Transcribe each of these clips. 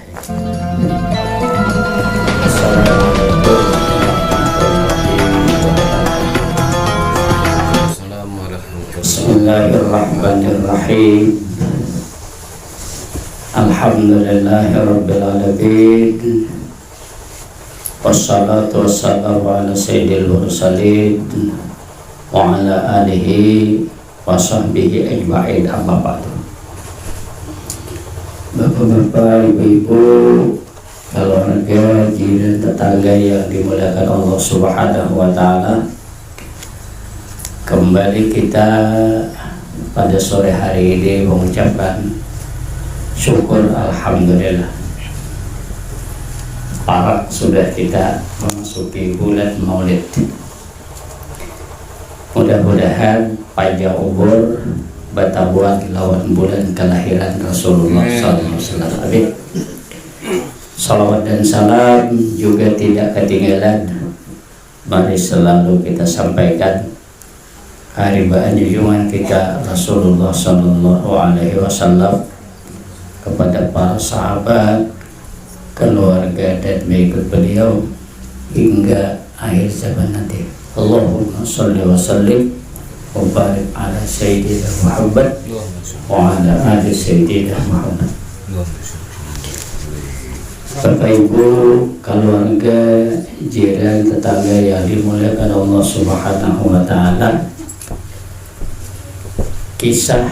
Bismillahirrahmanirrahim. Alhamdulillahirabbil alamin. Wassalatu wassalamu ala sayyidil mursalin wa ala alihi wa sahbihi ajma'in, amma ba'du. Bapak-bapak, ibu-ibu, keluarga, jiran, tetangga yang dimuliakan Allah Subhanahu wa taala, kembali kita pada sore hari ini mengucapkan syukur alhamdulillah. Sudah kita memasuki bulan Maulid. Mudah-mudahan panjang umur, batabuat lawan bulan kelahiran Rasulullah SAW. Amin. Salawat dan salam juga tidak ketinggalan. Mari selalu kita sampaikan haribaan junjungan kita Rasulullah SAW kepada para sahabat, keluarga dan mengikut beliau hingga akhir zaman nanti. Allahumma sholli wa sallim wa barik ala sayyidina Muhammad wa ala ali sayyidina Muhammad. Bapak Ibu, keluarga, jiran, tetangga yang dimuliakan Allah Subhanahu wa taala, kisah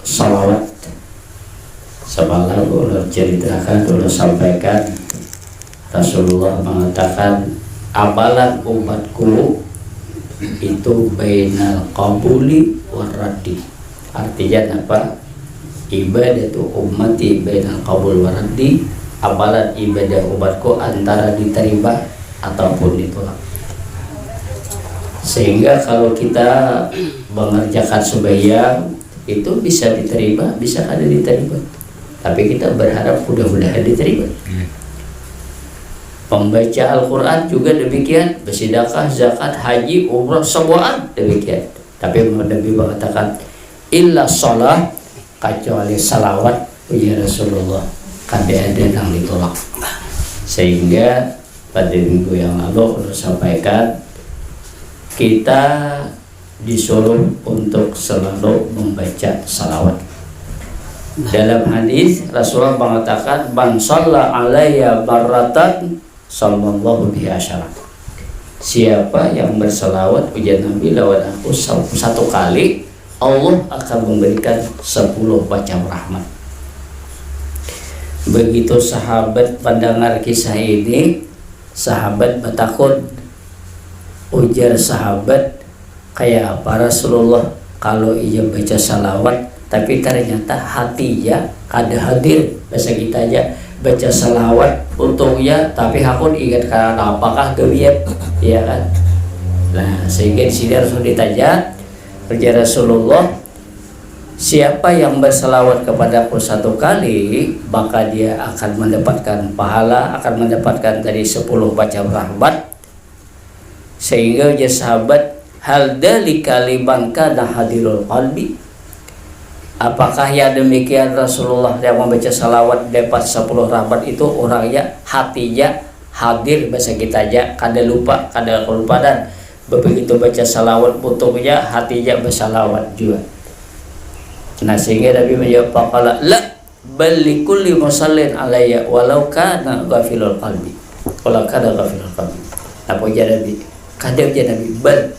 salawat semalam ulun ceritakan, ulun sampaikan. Rasulullah mengatakan amalan umatku itu bainal qabuli warraddi. Artinya apa? Ibadah itu ummati bainal qabul warraddi. Amalan ibadah umatku antara diterima ataupun ditolak. Sehingga kalau kita mengerjakan sembahyang itu bisa diterima, bisa kada diterima. Tapi kita berharap mudah-mudahan diterima. Membaca Al-Quran juga demikian, bersedekah, zakat, haji, umrah, semuanya demikian. Tapi Nabi mengatakan illa sholat, kecuali salawat ya Rasulullah, kada ada yang ditolak. Sehingga pada minggu yang lalu saya sampaikan, kita disuruh untuk selalu membaca salawat. Dalam hadis Rasulullah mengatakan man shalla alayya marratan sallallahu bihi asyara. Siapa yang berselawat ujian Nabi lawan aku satu kali, Allah akan memberikan 10 macam rahmat. Begitu sahabat mendengar kisah ini, sahabat bertakut. Ujar sahabat, kayak apa Rasulullah kalau ia baca salawat tapi ternyata hatinya kada hadir, bahasa kita aja baca salawat untungnya tapi hakun ingat karena apakah geliat, ya kan? Nah sehingga di sini harus ditanya, ujar Rasulullah, siapa yang bersalawat kepada aku satu kali maka dia akan mendapatkan pahala, akan mendapatkan dari 10 macam rahmat. Sehingga ujar sahabat, hal dalika liman kana hadirul qalbi. Apakah yang demikian Rasulullah yang membaca salawat dapat 10 rahmat itu orangnya hatinya hadir, bahasa kita aja kada lupa, kada kelupaan. Begitu baca salawat untungnya hatinya bersalawat juga. Nah sehingga Nabi menjawab faqala la bal likulli musallin alayya walau kana ghafilul qalbi. Walau kana ghafilul qalbi. Apa ujar Nabi? Kada ujar Nabi bal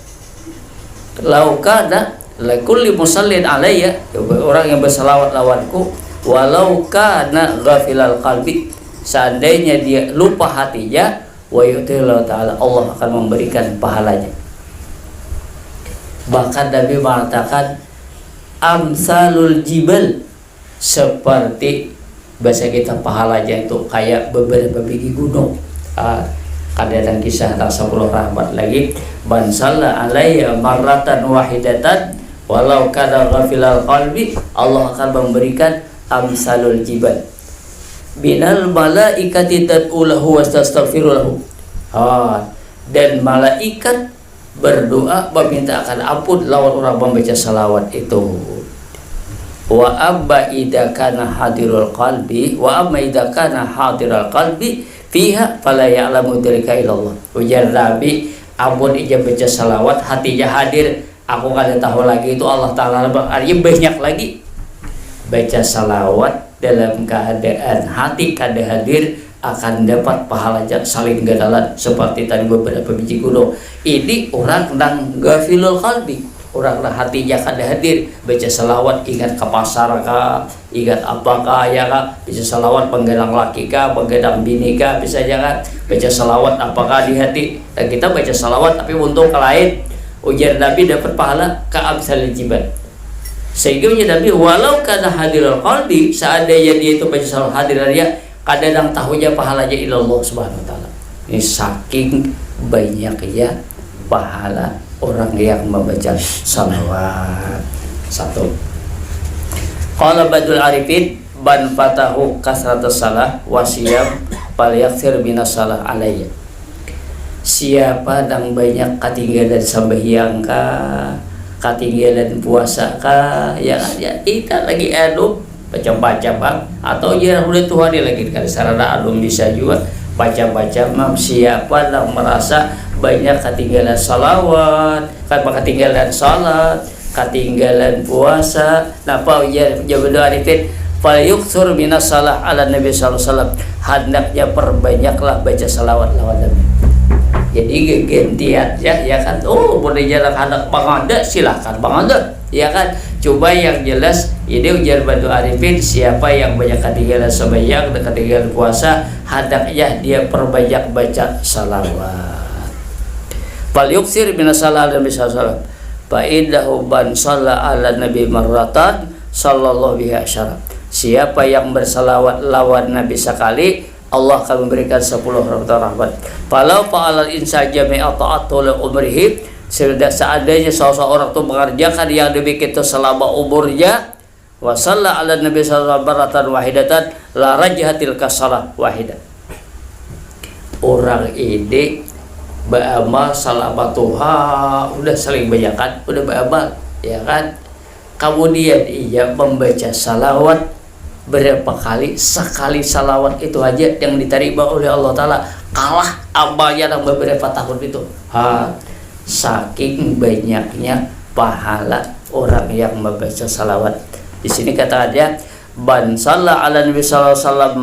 lau kana likulli musallin alayya, orang yang bersalawat lawanku walau kana ghafilal qalbi, seandainya dia lupa hatinya, wa yu'tillahu ta'ala, Allah akan memberikan pahalanya. Bahkan Nabi mengatakan amsalul jibal, seperti bahasa kita pahalanya itu kayak beberapa biji gunung. Kadang kisah tak 10 rahmat lagi, man shalla alayya marratan wahidatan walau kana ghafilal qalbi, Allah akan memberikan amsalul jibal binal malaikati tad'ulahu wastaghfirulahu. Dan malaikat berdoa meminta akan ampun lawan orang membaca salawat itu. Wa amma idza kana hadirul qalbi fiha fala ya'lamu dzalika illallah. Ujar Nabi, ampun ija baca salawat hatinya hadir, aku kada tahu lagi itu Allah Ta'ala. Artinya banyak lagi baca salawat dalam keadaan hati kada hadir, akan dapat pahala saling gadalan seperti tadi beberapa biji gunung. Ini orang nang gafilul qalbi, orang lah hatinya kada hadir, baca salawat ingat ke pasar kah, ingat apakah ya kah, baca salawat penggenang laki kah, penggenang bini kah, bisa jangan baca salawat apakah di hati. Dan kita baca salawat tapi untuk ke lain, ujar Nabi dapat pahala ke amsal jibal. Sehingga ujar Nabi, walau kana hadirul qalbi, seandainya dia itu baca salawat hadir dia, kadang tahunya pahalanya ilallah subhanahu wa ta'ala. Ini saking banyaknya pahala orang yang membaca salawat. Satu. Qala badul arifin ban fatahu kasratus salah wasiyam falyaksir minas salah alayya. Siapa yang banyak ketinggalan sembahyang kah, ketinggalan puasa kah, ya kita lagi baca-baca bang, atau ya udah Tuhan lagi kan sarana alum bisa juga baca-baca mam. Siapa yang merasa banyak ketinggalan salawat, kan ketinggalan salat, ketinggalan puasa, napa ya jawab arifin falyuktsur minas salah ala nabi sallallahu alaihi wasallam, hendaknya perbanyaklah baca salawat lawan Nabi. Jadi gentian ya kan, boleh jalan hendak bangada silahkan bangada ya kan. Coba yang jelas ini ujar Badu Arifin, siapa yang banyak ketinggalan sembahyang dan ketinggalan puasa, hendaknya dia perbanyak baca salawat. Fal yuksir minas salah ala nabi sallallahu alaihi wasallam fa innahu ban shalla ala nabi marratan sallallahu bihi asyara. Siapa yang bersalawat lawan Nabi sekali, Allah akan memberikan 10 rahmat. Falau fa'alal insa jami'a ta'atul umrihi, seandainya seorang itu mengerjakan yang demikian itu selama umurnya, wa shalla ala nabi sallallahu alaihi wasallam wahidatan la rajhatil kasalah wahidah. Orang ini beramal selama Tuhan udah saling banyakan, udah beramal ya kan. Kemudian ia membaca salawat berapa kali, sekali salawat itu aja yang diterima oleh Allah Ta'ala, kalah amalnya dalam beberapa tahun itu. Saking banyaknya pahala orang yang membaca salawat. Di sini kata aja ban shalla ala nabi sallallahu alaihi wasallam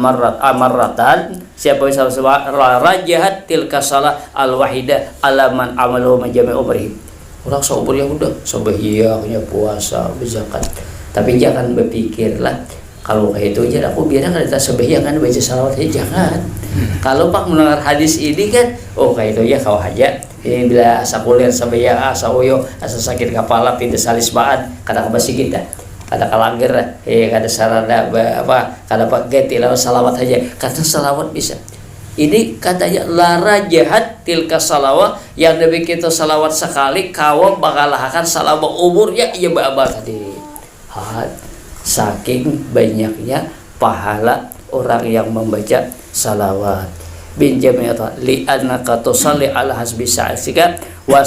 marratan, siapa yang rajahat tilka salah al wahidah alaman amalu majami umri. Orang seumurnya udah sembahyangnya, puasa, berzakat, tapi jangan berpikirlah kalau kayak itu aja aku biarkan kita sembahyang kan baca salawat aja, jangan. Kalau pak mendengar hadis ini kan, kayak itu ya kau aja. Ini bila asa kuliah sembahyang, asa uyo, asa sakit kepala, pindah salisbaan, kadang basi kita, kadang kalangger, kadang sarana kadang pak ganti lawan salawat aja, kata salawat bisa. Ini katanya lara jahat tilka salawat, yang demi kita salawat sekali kau bakalahakan salawat umurnya ia babal tadi. Saking banyaknya pahala orang yang membaca salawat. Bin jami'at li annaka tusalli ala hasbi sa'atika wa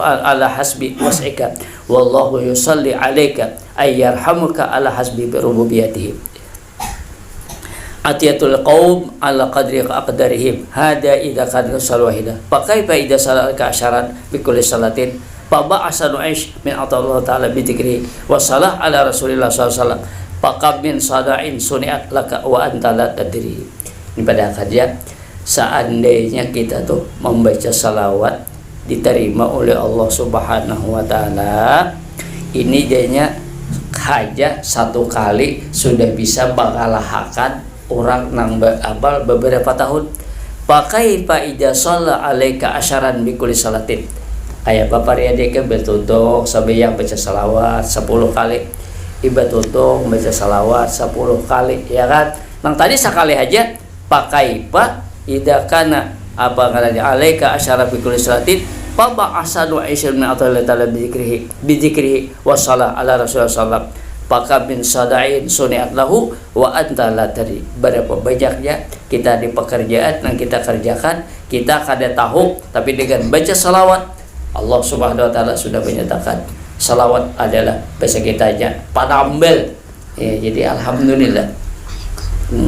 ala hasbi was'ika wallahu yusalli alaika ay yarhamuka ala hasbi birububiyatihi. Atiyatul qaum ala qadri aqdarihim hada idza kana salawahida fa kaifa idza salaka asyaran bi kulli salatin fa ba'asa nu'ish min Allah ta'ala bi dzikri wa salah ala Rasulillah sallallahu alaihi wasallam fa kam min sada'in suni'at laka wa anta la tadri. Ini pada akhirnya seandainya kita tuh membaca salawat diterima oleh Allah Subhanahu wa taala, ini jadinya hanya satu kali sudah bisa bakalahakan orang nang beramal beberapa tahun. Pakai faida shalla alaika asyaran bi kulli salatin. Kayak bapak riadeke betutuk sampai yang baca salawat 10 kali. Iba tutuk baca salawat 10 kali ya kan. Nang tadi sekali aja pakai pak ida kana apa katanya alaika asyara bi kulli salatin fa ba'asadu aisyun min Allah ta'ala bi dzikrihi wa shalah ala Rasulullah sallallahu Paka bin sada'in suni'at lahu wa anta la tadri. Berapa banyaknya kita di pekerjaan yang kita kerjakan, kita kada tahu, tapi dengan baca salawat Allah Subhanahu wa taala sudah menyatakan Salawat adalah bahasa kitanya panambel. Ya, jadi alhamdulillah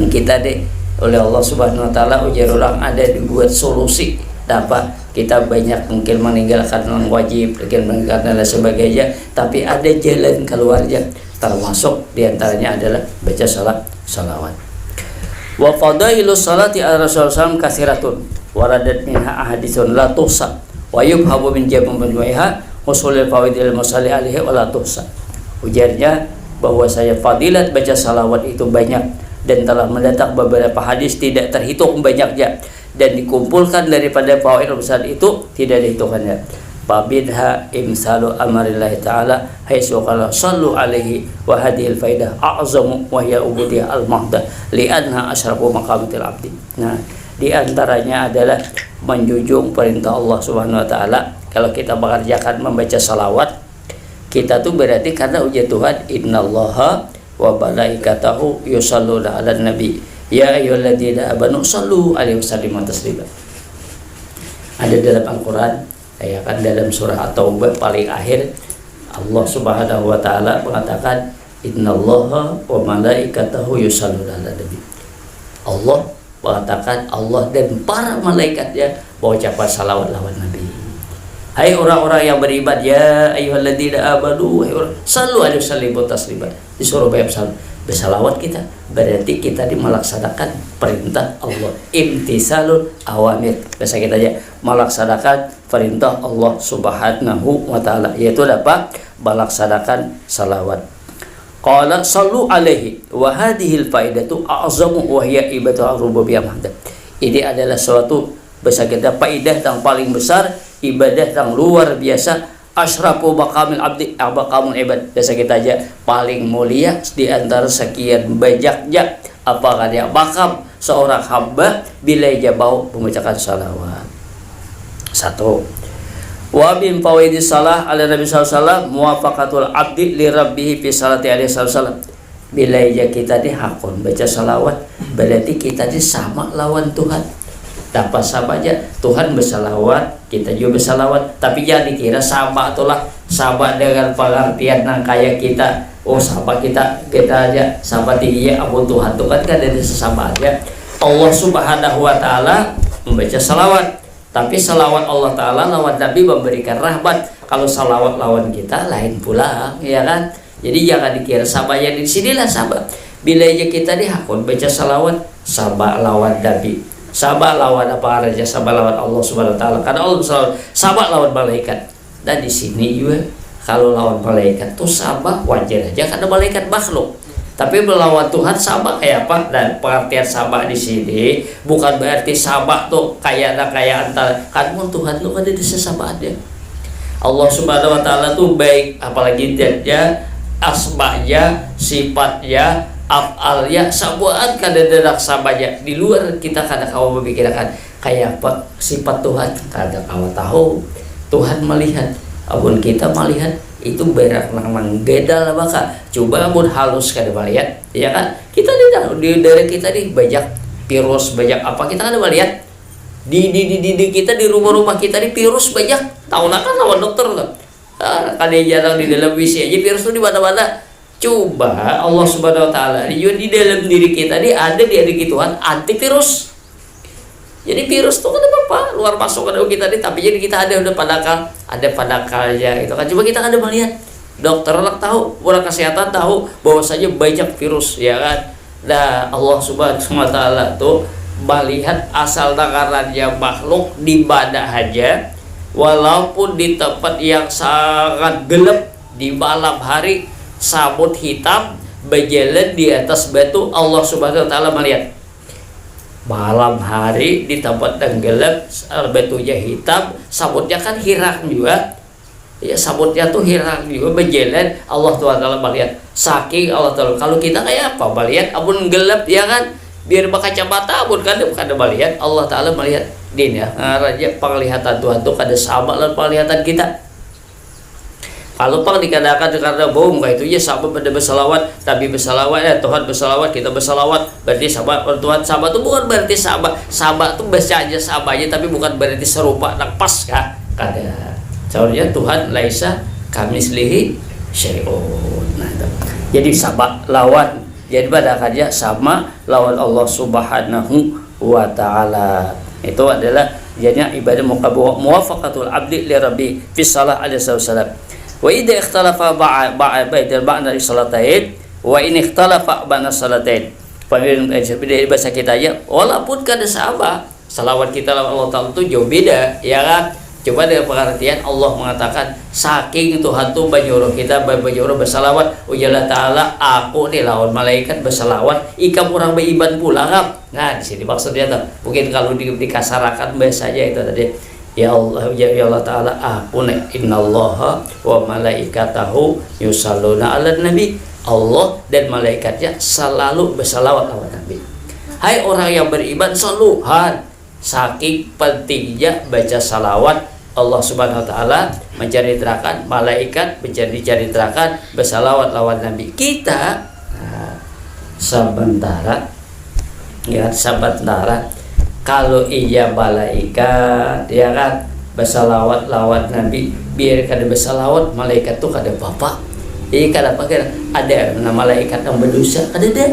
kita deh oleh Allah Subhanahu wa taala ujar orang ada dibuat solusi dapat kita banyak mungkin meninggalkan yang wajib, mungkin meninggalkan dan sebagainya, tapi ada jalan keluarnya, termasuk diantaranya adalah baca salawat. Wa fadailus salati ala Rasulullah katsiratun waradat minha ahaditsun la tuhsa wa yubhabu min jam'iha usulul fawaidil musalli alaihi wa la tuhsa. Ujarnya bahwa saya fadilat baca salawat itu banyak dan telah mendatang beberapa hadis tidak terhitung banyaknya dan dikumpulkan daripada fawaid besar itu tidak dihitungannya. Babidha imsalu amrillahi ta'ala haitsu qala sallu alaihi wa hadhil faidah a'zamu wa hiya ubudiyah al-mahdah li'anha asyrafu maqamatil abdi. Nah, di antaranya adalah menjunjung perintah Allah Subhanahu wa taala. Kalau kita mengerjakan membaca salawat, kita tuh berarti karena ujar Tuhan, innallaha wa malaikatahu yusalluna 'alan nabi ya ayyuhalladzina amanu sallu alaihi wasallimu taslima. Ada dalam Al-Qur'an, ya kan, dalam surah At-Taubah paling akhir Allah Subhanahu wa taala mengatakan innallaha wa malaikatahu yusalluna 'alan nabi. Allah mengatakan, Allah dan para malaikatnya mengucapkan salawat lawan Nabi. Hai orang-orang yang beriman, ya ayyuhalladzina amanu sallu alaihi wasallimu taslima. Disuruh bersalawat kita, berarti kita melaksanakan perintah Allah. Imtisalul awamir. Bahasa kita aja melaksanakan perintah Allah Subhanahu wa taala, yaitu apa? Melaksanakan salawat. Qala sallu alaihi wa hadhil faidatu a'zamu wa hiya ibadatu ar-rububiyyah mahdah. Ini adalah suatu bahasa kita faidah yang paling besar, ibadah yang luar biasa, asyrafu maqamil abdi maqamul ibad. Bahasa kita aja paling mulia di antara sekian banyaknya apakah dia makam seorang hamba bila ia mau membacakan salawat. Satu, wa bim fawaidis salah ala Nabi sallallahu alaihi wasallam muwafaqatul abdi li rabbih fi salati alaihi wasallam. Bila ia kita dihakun baca salawat, berarti kita sama lawan Tuhan. Dapat sama aja Tuhan bersalawat, kita juga bersalawat, tapi jangan dikira sama itulah sama dengan pengertian yang kayak kita. Oh, sama kita aja sama tingginya ampun Tuhan. Tuhan kan ada sesama aja. Allah Subhanahu wa taala membaca salawat, tapi salawat Allah taala lawan Nabi memberikan rahmat. Kalau salawat lawan kita lain pula, ya kan? Jadi jangan dikira sama ya, di sinilah sama. Bila aja kita dihakun baca salawat, sama lawan Nabi. Sama lawan apa aja, sama lawan Allah Subhanahu wa taala. Karena Allah sama lawan malaikat. Dan di sini juga kalau lawan malaikat tuh sama wajar aja karena malaikat makhluk. Tapi melawan Tuhan sama kayak apa? Dan pengertian sama di sini bukan berarti sama tuh kayak antara kan Tuhan lu kan ada sesamaannya. Allah Subhanahu wa taala tuh baik, apalagi dia asma'nya, sifatnya, af'alnya, sabuan kadang-kadang samanya. Di luar kita kadang kamu memikirkan kayak apa sifat Tuhan, kadang kamu tahu Tuhan melihat, abun kita melihat itu berak nang beda lah maka coba abun halus kada melihat, ya kan? Kita di daerah kita nih banyak virus, banyak apa kita kada melihat. Di kita di rumah-rumah kita di virus banyak. Tahu nak kan lawan dokter kan? Kalian jarang di dalam WC aja virus tuh di mana-mana. Coba Allah Subhanahu wa taala di dalam diri kita ini ada di diri Tuhan antivirus. Jadi virus tuh kan apa? Luar masuk ke dalam kita ini, tapi jadi kita ada padakalnya itu kan. Coba kita ada melihat. Dokter orang tahu, orang kesehatan tahu bahwasanya banyak virus, ya kan? Nah, Allah Subhanahu wa taala tuh melihat asal takarannya makhluk di mana aja, walaupun di tempat yang sangat gelap di malam hari, sabut hitam berjalan di atas batu, Allah Subhanahu wa taala melihat. Malam hari di tempat yang gelap, batunya hitam, sabutnya kan hilang juga. Ya, sabutnya tuh hilang juga berjalan, Allah taala melihat. Saking Allah taala, kalau kita kayak apa melihat abun gelap, ya kan? Biar berkacamata abun kan bukan melihat, Allah taala melihat. Din ya, raja penglihatan Tuhan tuh kada sama dengan penglihatan kita. Kalau pang dikatakan karena bohong kayak itu ya sama pada bersalawat, tapi bersalawat ya Tuhan bersalawat, kita bersalawat, berarti sama Tuhan sama tuh bukan berarti sama tuh baca aja sama aja, tapi bukan berarti serupa nak pas kah? Kada. Soalnya Tuhan laisa kamislihi syai'un. Nah, itu. Jadi sabak lawan, jadi pada kerja sama lawan Allah Subhanahu wa taala. Itu adalah jadinya ibadah muwafaqatul abdi li rabbi fi shalah alaihi wasallam. Wa idza ikhtalafa ba'da salatain wa in ikhtalafa ba'da salatain. Dari bahasa kita aja, walaupun kada sama salawat kita lawan Allah Ta'ala itu jauh beda, ya kan? Coba dengan pengertian Allah mengatakan saking Tuhan tuh banyuruh kita banyuruh bersalawat ujalla ta'ala aku nih lawan malaikat bersalawat ikam orang beriman pula kan. Nah di sini maksudnya tuh mungkin kalau dikasarakan bahasa aja itu tadi ya Allah ta'ala aku nih innallaha wa malaikatahu yusalluna ala nabi. Allah dan malaikatnya selalu bersalawat lawan nabi. Hai orang yang beriman seluhan saking pentingnya baca salawat Allah Subhanahu wa taala menceritakan malaikat menceritakan bersalawat lawan nabi kita. Nah, sementara kalau iya malaikat ya kan bersalawat lawan nabi biar kada bersalawat malaikat tuh kada apa-apa. Jadi kada apa ada malaikat yang berdosa kada ada.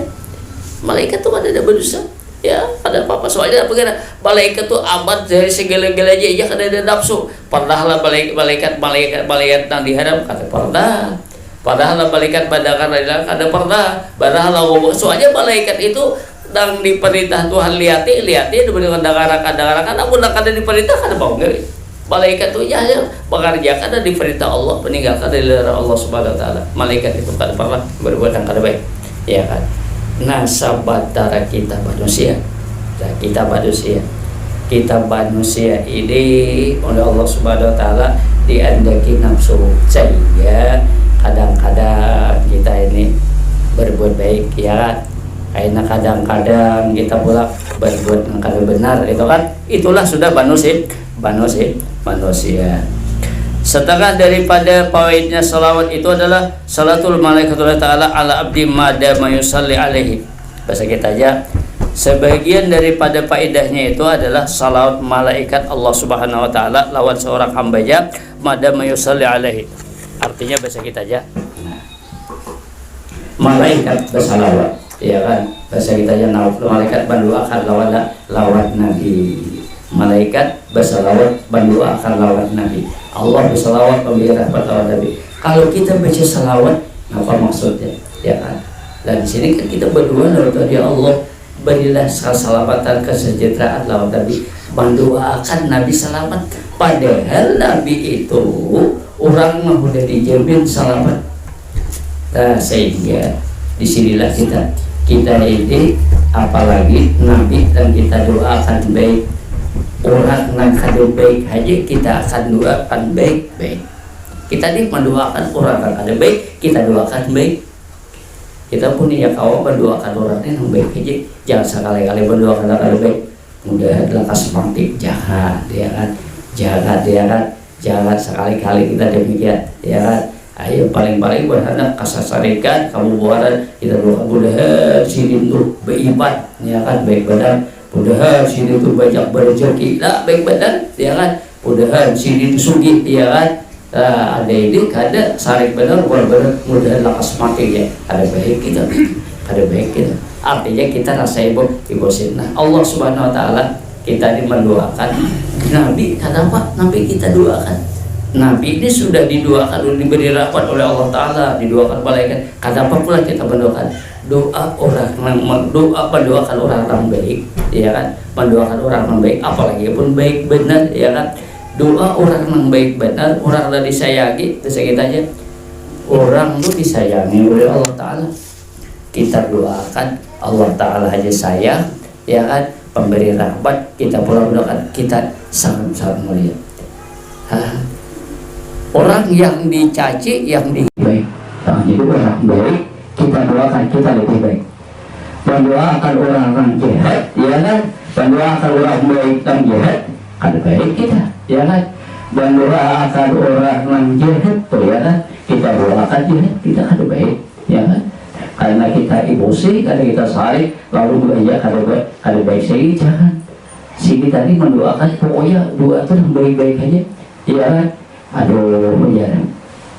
Malaikat tuh kada ada berdosa. Ya, ada apa-apa soalnya apa kira malaikat tuh amat dari segala-galanya aja kada ada nafsu. Padahal malaikat yang diharap kada pernah. Padahal malaikat pandangan kada pernah. Padahal soalnya malaikat itu yang diperintah Tuhan lihat diberikan kadang-kadang namun kada diperintah kada mau enggak. Malaikat itu ya mengerjakan dan diperintah Allah meninggalkan dari Allah Subhanahu wa taala. Malaikat itu kada pernah berbuat yang kada baik. Ya kan? Nah, sabatara kita manusia ini oleh Allah Subhanahu wa taala diandaki nafsu sehingga kadang-kadang kita ini berbuat baik ya karena kadang-kadang kita pula berbuat yang kada benar itu kan itulah sudah manusia. Setengah daripada poinnya salawat itu adalah salatul malaikatullah ta'ala ala abdi madama yusalli alaihi. Bahasa kita aja sebagian daripada faedahnya itu adalah salawat malaikat Allah Subhanahu wa taala lawan seorang hambanya madama yusalli alaihi. Artinya bahasa kita aja malaikat bersalawat ya kan bahasa kita aja malaikat mendoakan lawan nabi. Malaikat bersalawat mendoakan lawan nabi. Allah bersalawat memberi rahmat lawan nabi. Kalau kita baca salawat apa maksudnya ya kan? Dan di sini kan kita berdua dari Allah berilah keselamatan kesejahteraan lawan nabi mendoakan nabi selamat. Padahal nabi itu orang mau udah dijamin selamat. Nah, sehingga disinilah kita ini apalagi nabi dan kita doakan baik. Orang yang kada baik aja kita akan doakan baik-baik. Kita ini mendoakan orang yang kada baik, kita doakan baik. Kita pun ya kawan mendoakan orang yang baik aja. Jangan sekali-kali mendoakan orang yang baik. Mudah lekas mati jahat, ya kan? Jangan sekali-kali kita demikian, ya kan? Ayo paling-paling berharap kasasarikan kamu buaran kita doakan mudah sini tuh beriman, ya kan baik badan. Mudahan sini tuh banyak berjeki lah baik badan ya kan mudahan sini tuh sugih ya kan ada ini kada sarik benar mudahan lakas mati ya ada baik kita artinya kita rasa ibu nah Allah Subhanahu wa taala kita ini mendoakan nabi kenapa nabi kita doakan nabi ini sudah didoakan diberi rahmat oleh Allah taala didoakan malaikat kenapa pula kita mendoakan mendoakan orang yang baik ya kan mendoakan orang yang baik apalagi pun baik benar ya kan doa orang yang baik benar orang yang disayangi kita aja orang itu disayangi oleh Allah Ta'ala kita doakan Allah Ta'ala aja sayang ya kan pemberi rahmat kita pula doakan kita sangat mulia orang yang dicaci yang baik itu orang baik kita doakan kita lebih baik mendoakan orang jahat ya kan mendoakan orang baik dan jahat kada baik kita ya kan mendoakan orang jahat ya kan kita doakan jahat kita kada baik ya kan karena kita emosi karena kita sarik lalu aja kada baik saya jangan sini tadi mendoakan pokoknya doa itu yang baik-baik aja ya kan aduh ya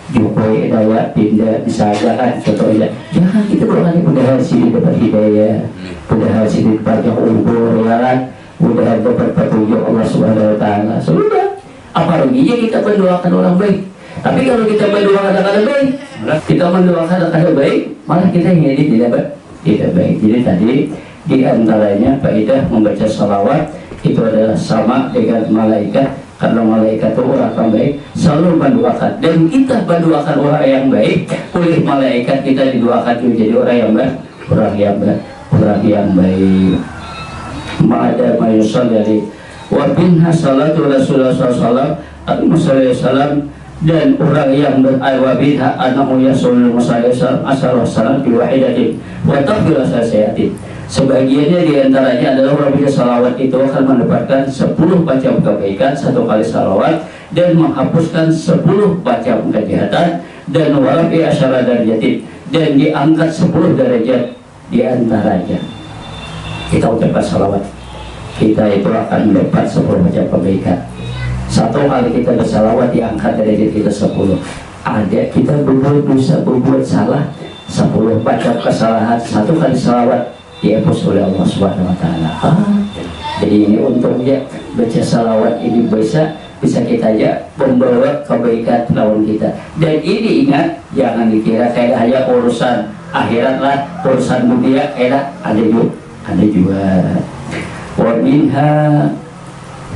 Jokowi Hidayat pindah misalnya kan contohnya, jangan kita doakan mudah-mudahan sini dapat hidayah, mudah-mudahan sini dapat yang umur ya kan, mudah-mudahan dapat petunjuk Allah Subhanahu Wa Taala. Sudah, apa ruginya kita mendoakan orang baik? Tapi kalau kita mendoakan orang baik, kita mendoakan orang baik, malah kita yang ini tidak baik. Jadi tadi di antaranya faedah membaca salawat itu adalah sama dengan malaikat. Karena malaikat itu orang yang baik selalu mendoakan, dan kita mendoakan orang yang baik oleh malaikat, kita didoakan menjadi orang yang baik, orang yang baik. Ma'ada mayusal dari wabinha salatu Rasulullah SAW dan orang yang berwabinha anahu yasulul musallam asal biwahidatin wa tafil asasiyatin. Sebagiannya diantaranya adalah orang baca salawat itu akan mendapatkan 10 macam kebaikan satu kali salawat, dan menghapuskan 10 macam kejahatan, dan walafi asyara darajatin, dan diangkat 10 derajat. Diantaranya kita ucapkan salawat, kita itu akan mendapat 10 macam kebaikan. Satu kali kita bersalawat diangkat derajat kita 10. Ada kita berbuat dosa, berbuat salah 10 macam kesalahan, satu kali salawat dihapus oleh Allah Subhanahu Wa Taala. Jadi ini untungnya baca salawat ini bisa kita aja membawa kebaikan lawan kita. Dan ini ingat, jangan dikira kayak hanya urusan akhirat lah, urusan dunia kayak ada juga. Wa minha,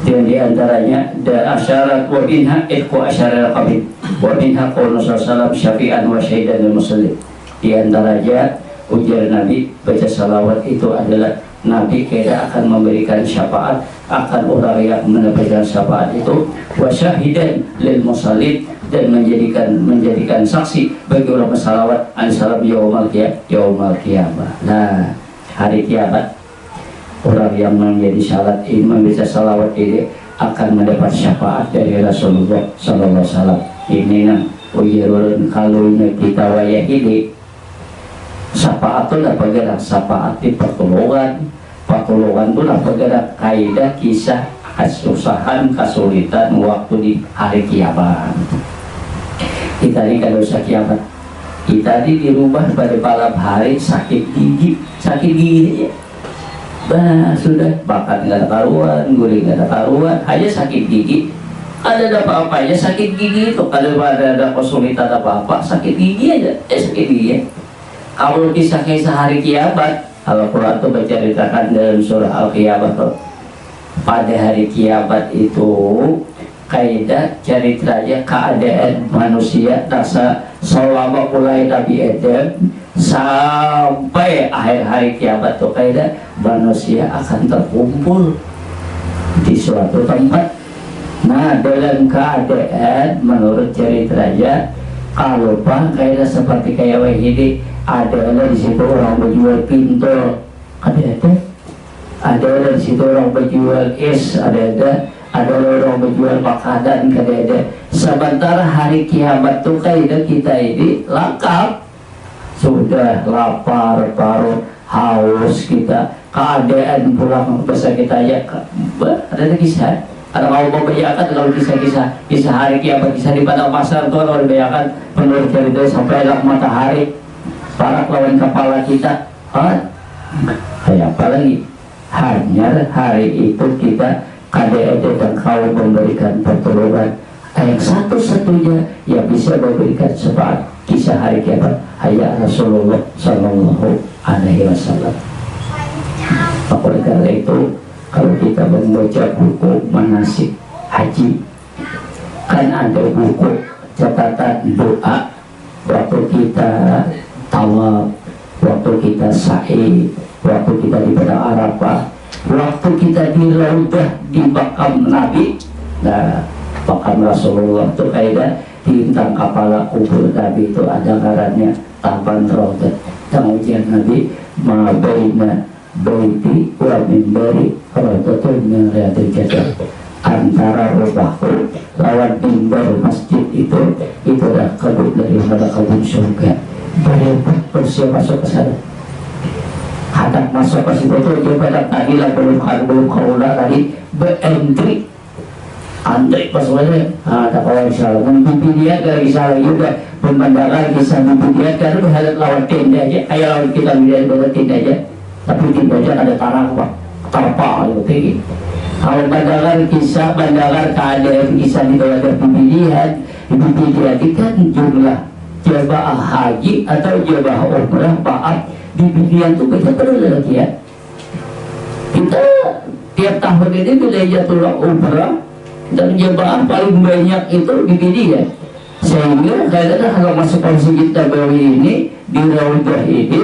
dan diantaranya da asyarat wa minha ikhwa asyarat qabid wa minha qawlu sallallahu syafi'an wa syahidan lil muslim. Diantaranya ujar Nabi, baca salawat itu adalah Nabi kira akan memberikan syafaat akan orang yang mendapatkan syafaat itu, wasyahidan lil musallin, dan menjadikan saksi bagi orang bersalawat an salam yaumal qiyamah. Nah, hari kiamat orang yang menjadi salat ini, membaca salawat ini akan mendapat syafaat dari Rasulullah sallallahu alaihi wasallam. Ini nah ujarun kalau kita wayah ini syafaat itu lah bergerak, syafaat di pertolongan itu lah bergerak kaidah kisah kesusahan kesulitan waktu di hari kiamat. Kita ini kalau usah kiamat, kita ini di rumah pada malam hari sakit gigi ya. Bah sudah makan nggak ada karuan, guling nggak ada karuan, hanya sakit gigi. Ada apa-apanya sakit gigi itu, kalau ada kesulitan apa-apa sakit gigi aja, sakit gigi. Kalau kisah-kisah hari kiamat, Al-Quran itu menceritakan dalam surah Al-Qiyamah tuh, pada hari kiamat itu kaidah ceritanya keadaan manusia rasa selama mulai Nabi Adam sampai akhir hari kiamat tuh kaidah manusia akan terkumpul di suatu tempat. Nah, dalam keadaan menurut ceritanya kalau kaidah seperti kayak wahidi, ada di situ orang berjual pintu, ada di situ orang berjual es, ada orang berjual makanan, ada. Sementara hari kiamat tuh kaidah kita ini lengkap, sudah lapar, parut, haus kita, keadaan pulang besar kita ya, ada kisah. Ada mau membayangkan kalau kisah hari kiamat, kisah di padang pasar tuh kalau dibayangkan menurut cerita sampai elak matahari para lawan kepala kita, apalagi hanya hari itu kita KDRT dan kaum memberikan pertolongan. Yang satu-satunya yang bisa memberikan syafaat kisah hari kiamat hanya Rasulullah Sallallahu Alaihi Wasallam. Oleh karena itu, kalau kita membaca buku manasik haji, kan ada buku catatan doa waktu kita tawaf, waktu kita sa'i, waktu kita di padang Arafah, waktu kita di Raudah di makam Nabi. Nah, makam Rasulullah itu kaidah di tentang kepala kubur Nabi itu ada ngarannya taban Raudah. Dan ujian Nabi ma baina baiti wa minbari Raudatun min riyadil jannah. Antara rumahku lawan mimbar masjid itu adalah kabut dari kabut surga. Bayangkan bersiap masuk ke sana. Hendak masuk ke situ itu dia pada tadi lah belum kaulah tadi berentri. antri pas wajah tak kawan salah mimpi dia dari salah juga pemandangan kisah mimpi dia kan harus lawan tenda aja kayak lawan kita lihat bawa tenda aja tapi tenda aja ada tarang pak tarpa gitu kalau pandangan kisah pandangan keadaan kisah di bawah pemilihan mimpi dia kan jumlah jemaah haji atau jemaah umrah paat di pilihan itu kita perlu lagi ya kita tiap tahun ini wilayatul umrah dan jemaah paling banyak itu di India sehingga kadang-kadang kalau masuk posisi kita baru ini di raudah ini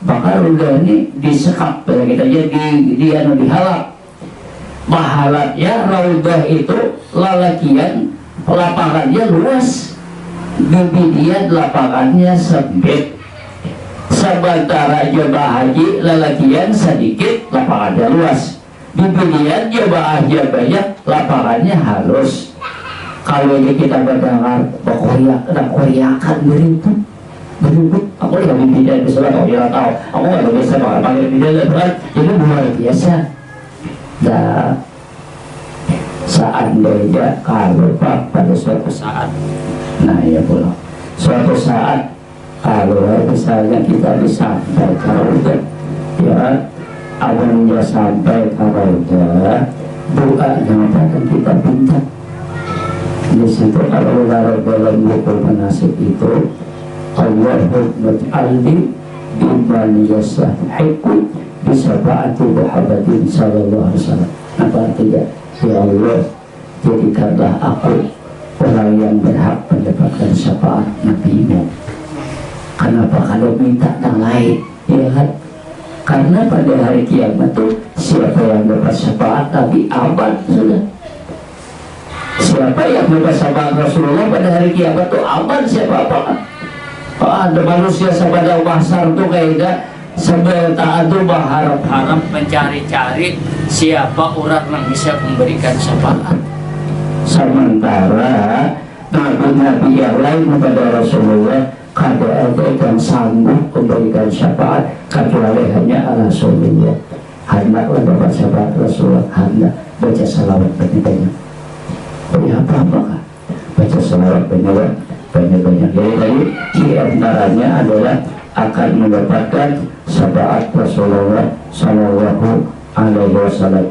maka raudah ini disekap kita jadi dihalak mahalatnya raudah itu lalakian lapangannya luas di India lapangannya sempit sementara jemaah haji lalakian sedikit lapangannya luas di pilihan jemaahnya banyak lapangannya halus kalau ini kita mendengar koreakan berikut aku tidak bimbingan misalnya kalau kita tahu aku nggak biasa panggil bimbingan jadi luar biasa dan seandainya kalau pada suatu saat nah ya pula suatu saat kalau misalnya kita disampai kalau ya awalnya sampai karauda doa yang akan kita minta di situ kalau dalam buku manasik itu Allahumma ij'alni biman yastahiqu bisaba'ati Muhammadin sallallahu alaihi wasallam apa artinya ya Allah jadikanlah aku orang yang berhak mendapatkan syafaat Nabi-Mu kenapa kalau minta yang lain ya kan karena pada hari kiamat itu siapa yang dapat syafaat Nabi aman sudah siapa yang dapat syafaat Rasulullah pada hari kiamat itu aman siapa apa ada manusia pada pasar tuh kayaknya sebentar itu berharap-harap mencari-cari siapa orang yang bisa memberikan syafaat sementara Nabi-Nabi yang lain kepada Rasulullah kada ada yang sanggup memberikan syafaat kecuali hanya Rasulullah hendaklah dapat syafaat Rasulullah hendak baca salawat banyak-banyak apa-apa baca salawat banyak-banyak jadi di antaranya adalah akan mendapatkan syafaat Rasulullah sallallahu alaihi wasallam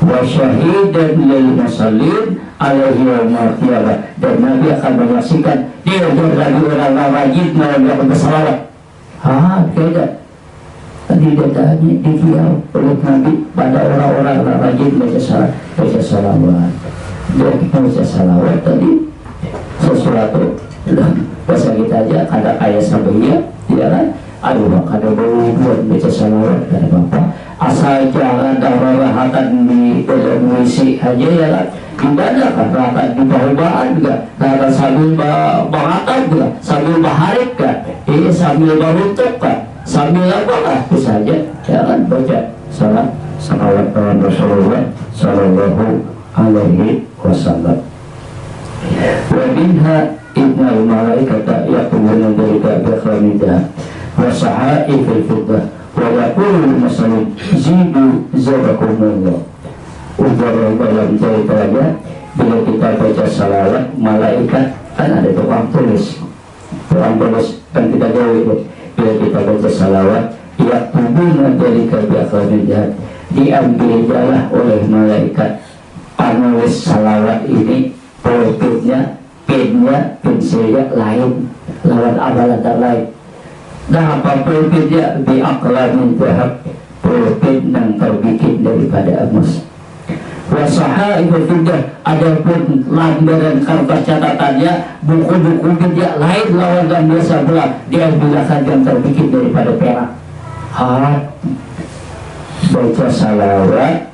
wa syahidan lil musallin alaihi wa qiyamah dan Nabi akan menyaksikan dia lagi orang rajin melakukan bersalawat tidak didatangi dihiau oleh Nabi pada orang-orang rajin baca salawat dia baca salawat tadi sesuatu bahasa kita aja ada kayak sabayah ya kan aduh kada bau buat baca salawat dan apa asal jangan darahatan di dalam WC aja ya kan ibadah kan rakat di bawaan juga rakat sambil mengatap juga sambil baharik kan sambil beruntuk kan sambil apa kan itu saja ya kan baca salawat Rasulullah sallallahu alaihi wasallam wa minha innal malaikata yaquluna dzalika bi khamidah wa sahaifil fiddah wa yaqulu musallin zidu zabakumullah ujar dalam ceritanya bila kita baca salawat malaikat kan ada tukang tulis kan kita jauh itu bila kita baca salawat yaquluna dzalika bi khamidah diambil jalah oleh malaikat penulis salawat ini pulpitnya pennya pensilnya lain lawan amalan lain nah apa pulpitnya biaqlamin dhahab pulpit yang terbikin daripada emas wasaha itu sudah ada pun lembaran kertas catatannya buku-buku dia lain lawan dan biasa pula dia bilakan yang terbikin daripada perak baca salawat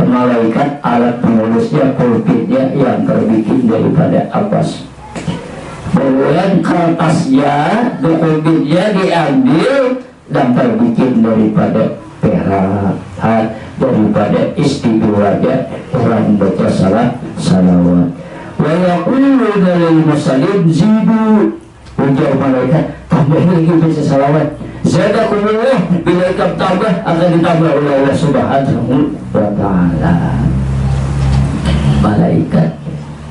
malaikat alat penulisnya pulpitnya yang terbikin daripada apas kemudian kertasnya pulpitnya diambil dan terbikin daripada perak daripada istimewa orang baca salawat wa yaquluna lil musallin zidu ujar malaikat tambah lagi baca salawat zadakumullah bila ikam tambah akan ditambah oleh Allah subhanahu wa ta'ala malaikat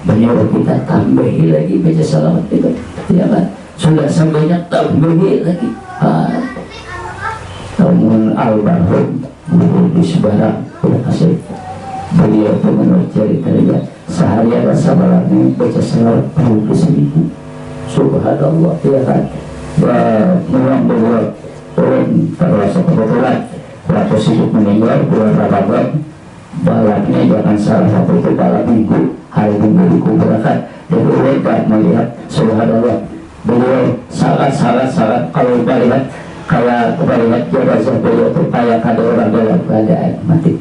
menyuruh kita tambahi lagi baca salawat itu, ya kan? Sudah sampainya tambahi lagi. Namun almarhum guru di Sebarang kasih beliau itu menurut ceritanya sehari ada sabarannya baca salawat 20.000. Subhanallah, ya kan? Memang beliau orang terasa kebetulan waktu sibuk meninggal bulan Ramadan, balapnya jangan salah satu itu balap minggu, hari minggu dikumpulkan. Dan orang tak melihat, subhanallah, beliau sangat kalau melihat kayak jenazah beliau itu kayak ada orang dalam keadaan mati,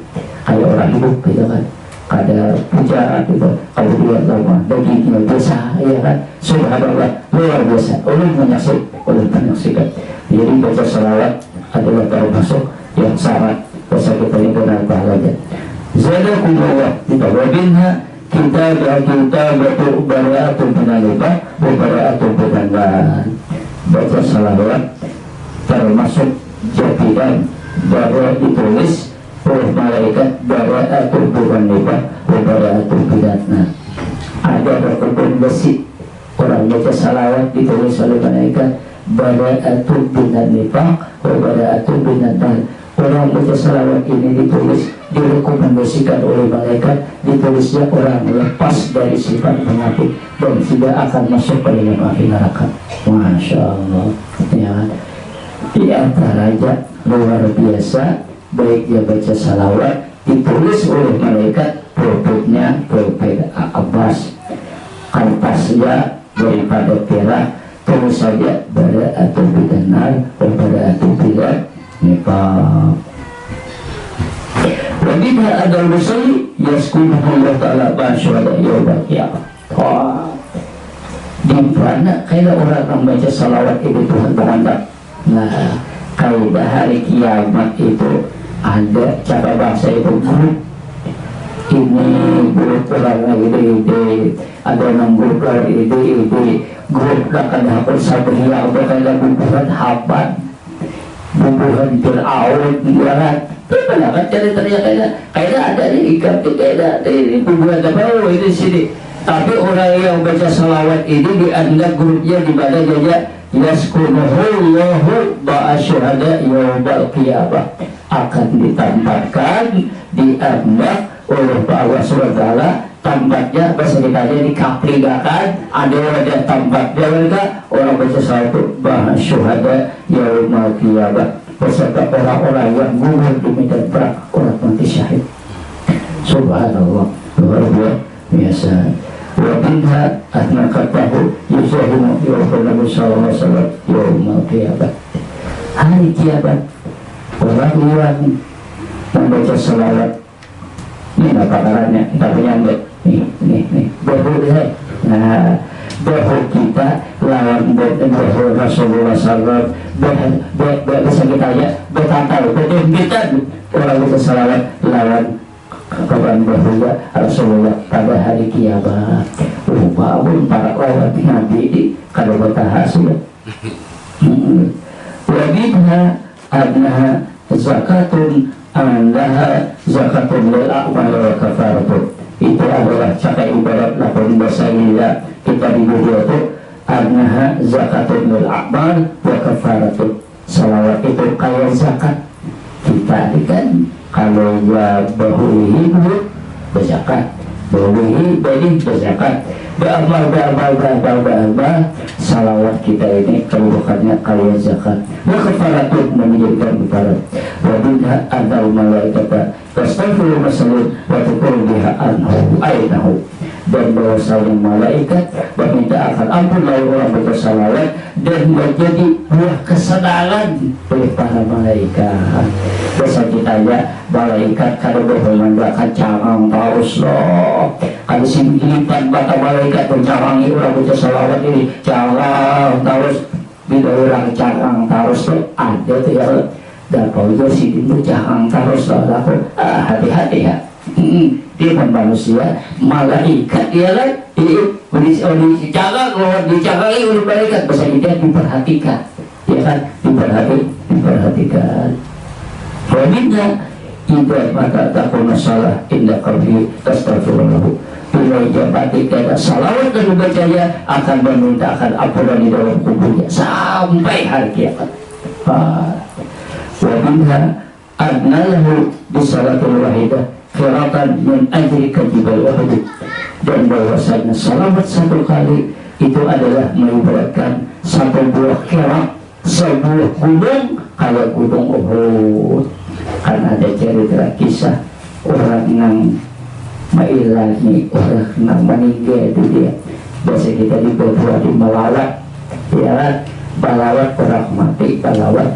kayak orang hidup gitu kan, ada pujaan gitu. Kalau dia lama dagingnya biasa, ya kan? Subhanallah, luar biasa. Oleh menyaksikan. Jadi baca salawat adalah termasuk yang sangat bisa kita dengar pahalanya. Zadakumullah kita wabinha kita betul bara'atul binalibah bara'atul binalibah. Baca salawat termasuk jaminan bahwa ditulis oleh malaikat bara'atul binalibah bara'atul binalibah. Ada rekomendasi orang baca salawat ditulis oleh malaikat bara'atul binalibah bara'atul binalibah. Orang baca salawat ini ditulis, direkomendasikan oleh malaikat, ditulisnya orang lepas dari sifat penyakit dan tidak akan masuk ke dalam api neraka. Masya Allah, ya. Di antaranya luar biasa, baik dia baca salawat ditulis oleh malaikat, profetnya profet Abbas, kertasnya daripada perak, terus saja bara'atul binar bara'atul binar nikah. Wabidha adal musalli yaskunuhu Allah ta'ala ba'asyurada yawmal qiyamah. Di mana kaidah orang yang baca salawat itu Tuhan berangkat. Nah, kaidah hari kiamat itu ada cara bahasa itu grup. Ini grup orang ide-ide, ada 6 grup lagi ide-ide, grup akan hafal sabriya, akan bubuhan habat, bubuhan Fir'aun, bubuhan mana kan ceritanya kayaknya ada di ikan tuh, kayaknya di bubuhan apa ini sini. Tapi orang yang baca salawat ini dianggap grupnya di mana saja yaskunuhullahu ba'asyurada yawmal qiyamah, akan ditempatkan dianggap oleh Allah SWT. Tempatnya bahasa ditanya dikapligakan, ada orang yang tempatnya mereka orang baca salawat ba'asyurada yawmal qiyamah beserta orang-orang yang gugur di medan perang, orang mati syahid. Subhanallah, luar biasa. Wa minha anna katahu yusahimu yawma Nabi sallallahu alaihi wasallam yawmal qiyamah. Hari kiamat orang yang membaca salawat ini apa caranya kita penyambut nih berhubungan. Nah, bahwa kita lawan bahwa Rasulullah SAW bisa kita ya bertantang kita orang bisa salawat lawan kawan bahwa Rasulullah pada hari kiamat. Bangun para lawan Nabi ini kalau bertahasil. Wabidha adnaha zakatun andaha zakatun lil a'mal wa kafaratun. Itu adalah cara ibarat lakon bahasa Indonesia kita di dunia itu annaha zakatun lil a'mal wa kafaratun. Salawat itu kayak zakat. Kita kan kalau ya bahuhi berzakat, bahuhi bagi berzakat, beramal salawat kita ini keluarkannya kayak zakat. Wa kafaratun menjadikan kafarat. Wa bidha adal malaikata tastaghfiru masalun wa tuqul biha anhu ainahu. Dan bahwasanya malaikat meminta akan ampun lalu orang bersalawat dan menjadi buah kesenangan oleh para malaikat. Bisa ditanya malaikat kalau bermandakan cangang terus loh, kalau si lipat mata malaikat mencangangi orang bersalawat ini cangang terus, bila orang cangang terus loh ada tuh ya. Dan kalau si itu cangang terus loh, hati-hati ya. Dia manusia, malaikat dia kan dicakangi oleh malaikat, bahasa dia diperhatikan, ya kan, diperhatikan. Wabidna Idza mata takuna salah inda qabri tastaghfirullah. Bila mati tidak salawat dan bacanya akan memintakan ampunan di dalam kuburnya sampai hari kiamat. Wa minha adnalahu bisalatul wahidah khiratan min ajri kajibal wahid. Dan bahwasanya salawat satu kali itu adalah melibatkan satu buah kerak, sebuah gunung kayak gunung Uhud. Kan ada cerita kisah orang yang mailangi, orang yang meninggal itu dia. Biasa kita dibawa di melawat, ya, melawat orang mati, melawat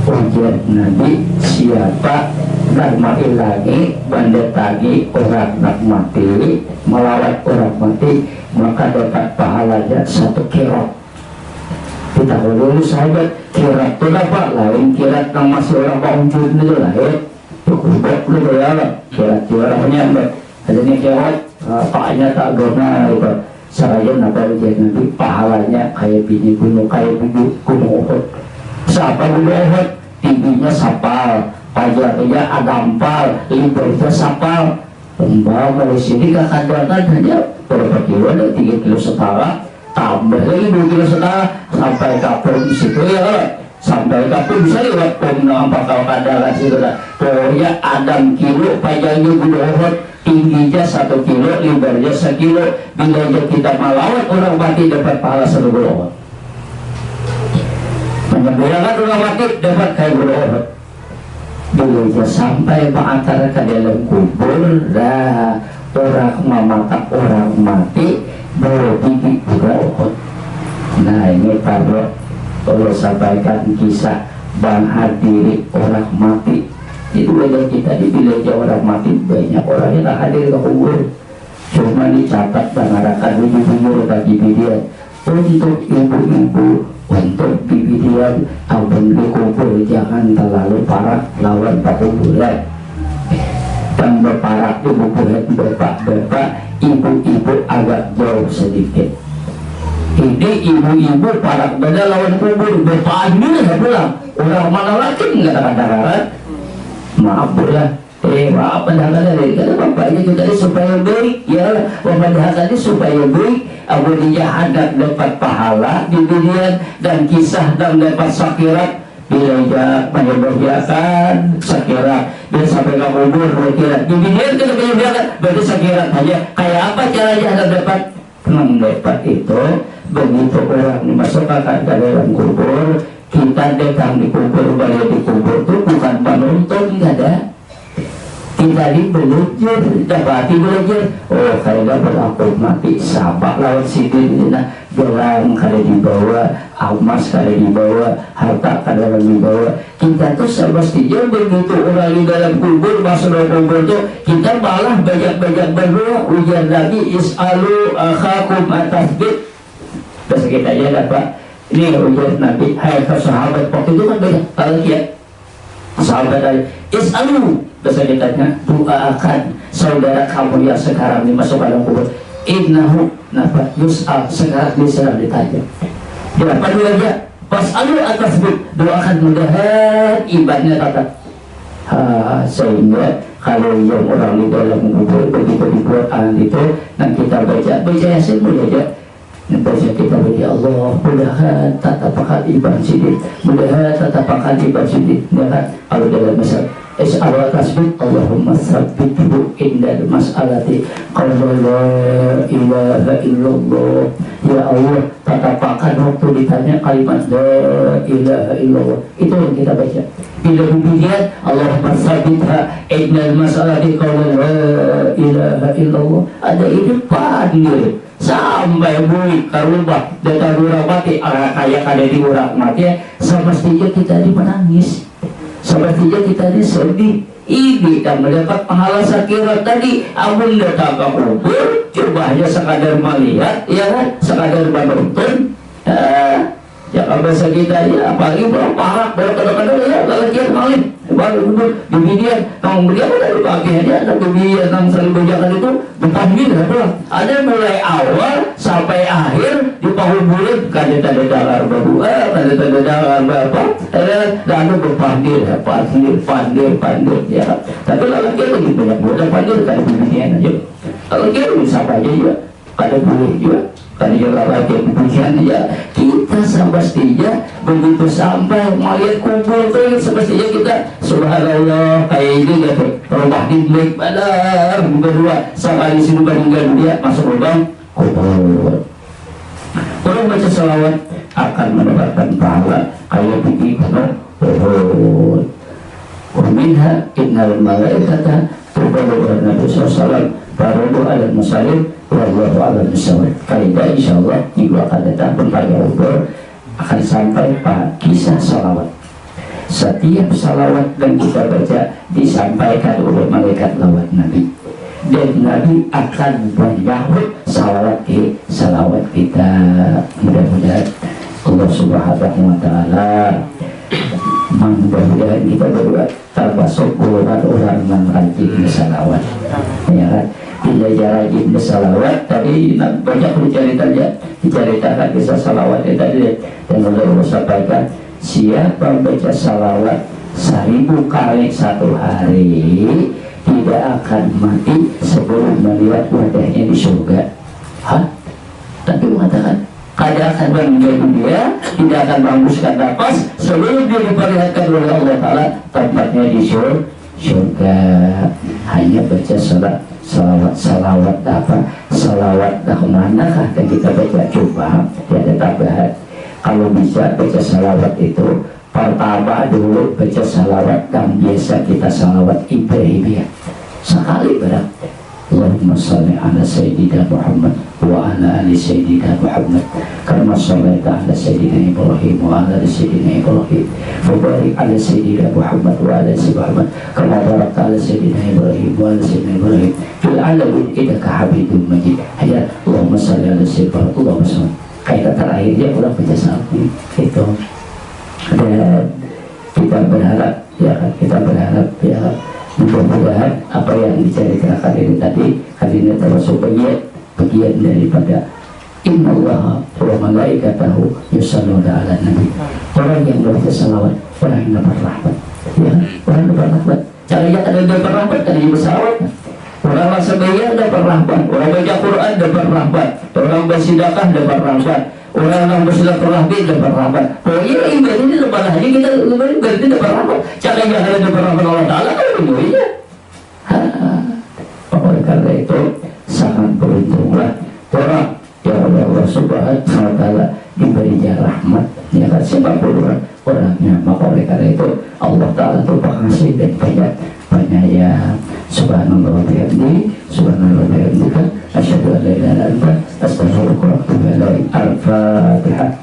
ujian Nabi siapa nak mailangi, mendatangi orang nak mati, melawat orang mati, maka dapat pahalanya satu kirot. Kita dulu sahabat kirat itu apa? Lain kirat yang masih orang bangun itu lain. Cukup dulu ya lah. Kirat orangnya ada nih kirat, paknya tak guna itu. Saya napa ujian Nabi pahalanya kayak bini gunung, kayak bini gunung Uhud. Siapa gunung Uhud? Tingginya sapal, pajarnya adampal, lebarnya sapal. Membawa dari sini ke kandangan hanya berapa kilo? Ada 3 kilo setara. Tambah lagi 2 kilo setengah sampai kapal di situ ya, sampai kapal bisa lewat pom bakal kandangan situ lah. Pokoknya Adam kilo, panjangnya gunung Uhud, tingginya 1 kilo, lebarnya 1 kilo. Bila kita melawat orang mati dapat pahala 1 gunung Uhud. Menyembelihkan orang mati dapat kayak gunung Uhud. Bila sampai mengantar ke dalam kubur, dah orang memakan orang mati berbibi juga Uhud. Nah ini kalau sampaikan kisah Bang hadiri orang mati. Itu beda kita di bilik orang mati banyak orang yang hadir ke kubur. Cuma dicatat dan arahkan bibir bagi bidian untuk ibu-ibu, untuk bibidian abang di kubur jangan terlalu parah lawan pakuburan. Dan berparak ibu bapak-bapak, ibu-ibu agak jauh sedikit. Ini ibu-ibu parak beda lawan kubur, bapak ini nggak pulang. Orang mana lagi nggak ada kata-kata. Maaf lah, maaf pendapat dari karena bapaknya juga supaya baik, ya bapak tadi supaya baik. Abu dia hadap dapat pahala di dunia dan kisah dan dapat sakirat. Bila dia menyebabkan sakirat, dia sampai ke kubur berkira di dunia kita menyebabkan berarti sakirat aja. Kayak apa caranya anda dapat mendapat itu? Begitu orang dimasukkan ke dalam kubur, kita datang di kubur, balik di kubur itu bukan penonton, nggak ada. Kita belajar, dapati belajar. Oh, kayak berlaku mati, sabar lawan sini, nah, gelang kada dibawa, emas kada dibawa, harta kada dibawa. Kita tuh semestinya begitu orang di dalam kubur, masuk dalam kubur tuh, kita malah banyak-banyak berdoa, ujian lagi, is'alu akhakum atasbid. Terus kita aja dapat, ini ujian Nabi, hai sahabat, waktu itu kan banyak, kalau ya, sahabat aja, is'alu. Terus kita tanya, doakan saudara kamu yang sekarang dimasuk dalam kubur. Innahu nafat yus'al, sekarang diserang ditanya. Dia padu aja, pas'alu atas doakan mudahan ibadnya kata. Sehingga kalau yang orang di dalam kubur begitu dibuat itu, dan kita baca Yasin mulai aja. Baca kita bagi Allah, mudahan tatapakan ibad sidin, mudahan tatapakan ibad sidin. Kalau dalam masalah Is'ala tasbih Allahumma sabbithu indal mas'alati qala la ilaha illallah. Ya Allah, tatapakan waktu ditanya kalimat la ilaha illallah. Itu yang kita baca. Bila kemudian Allahumma sabbitha indal mas'alati qala la ilaha illallah. Ada itu panggil sampai bui karubah dan orang mati kayak ada di orang mati, semestinya kita menangis. Semestinya kita sedih. Ini kan mendapat pahala sakirat tadi. Amun datang ke kubur, coba hanya sekadar melihat, ya kan, sekadar menonton. Ya kalau bahasa kita ya apalagi orang parah, kadang-kadang ya lagi malin, baru di media, tang media kan dari pagi aja ada media tang sering bajakan itu bukan gitu, ada mulai awal sampai akhir di pahubulin kada dalar berdua, kada dalar berapa, ada berpanggil, panggil ya. Tapi kalau kita lebih banyak buat panggil kada di media aja. Kalau kita bisa aja juga, kada boleh juga. Tadi juga lagi kemudian ya kita semestinya begitu sampai melihat kubur itu semestinya kita subhanallah kayak ini gitu rumah diblik pada berdua sekali sini meninggal dia masuk lubang kubur. Orang baca salawat akan mendapatkan pahala kayak begitu. Minha innal malaikata tubalu Nabi SAW baru ada musalim wallahu a'lam bishawab. Kaidah insyaallah minggu akan datang pada obor akan sampai pada kisah salawat. Setiap salawat dan kita baca disampaikan oleh malaikat lewat Nabi, dan Nabi akan menyahut salawat kita. Mudah-mudahan Allah Subhanahu wa taala, mudah-mudahan kita berdua termasuk golongan orang yang rajin bersalawat, ya kan? Bila rajin bersalawat tadi banyak diceritakan kisah salawat tadi, dan Allah sampaikan siapa baca salawat 1000 kali satu hari tidak akan mati sebelum melihat wajahnya di surga. Tapi mengatakan kada akan meninggal dunia, tidak akan menghembuskan nafas sebelum dia diperlihatkan oleh Allah Ta'ala tempatnya di surga. Hanya baca salawat apa? Salawat manakah yang kita baca? Coba tiada tambahan. Kalau bisa baca salawat itu pertama dulu baca salawat yang biasa kita salawat Ibrahimiyah sekali barang. Allahumma salli ala Sayyidina Muhammad wa ala ali Sayyidina Muhammad kama sallaita ala Sayyidina Ibrahim wa ala ali Sayyidina Ibrahim wa barik ala Sayyidina Muhammad wa ala ali Sayyidina Muhammad kama barakta ala Sayyidina Ibrahim wa ala Sayyidina Ibrahim fil alamin innaka Hamidum Majid. Hanya Allahumma salli ala Sayyidina Muhammad. Allahumma salli. Kaitan terakhirnya ulang baca salawat itu. Dan kita berharap ya mudah-mudahan apa yang diceritakan ini tadi kali ini termasuk bagian daripada innallaha wa malaikatahu yusholluna 'alan nabi. Orang yang baca salawat, orang yang dapat rahmat, ya, orang dapat rahmat. Caranya ada dapat rahmat, ada yang bersalawat. Orang masa bayar dapat rahmat, orang baca Quran dapat rahmat, orang bersedekah dapat rahmat, orang yang bersilaturahmi dapat rahmat. Oh iya, ibadah ini dapat rahmat, kita berarti dapat rahmat. Caranya ada dapat rahmat Allah Ta'ala kan begitu. Oleh karena itu sangat beruntunglah orang yang oleh Allah Subhanahu wa Ta'ala diberinya rahmat, ya kan, siapapun orangnya. Maka oleh karena itu Allah Ta'ala itu pengasih dan banyak ya. Subhanallah wa bihamdihi, subhanallah wa bihamdika, asyhadu an la ilaha illa anta, astaghfiruka wa atubu ilaik. Al-Fatihah.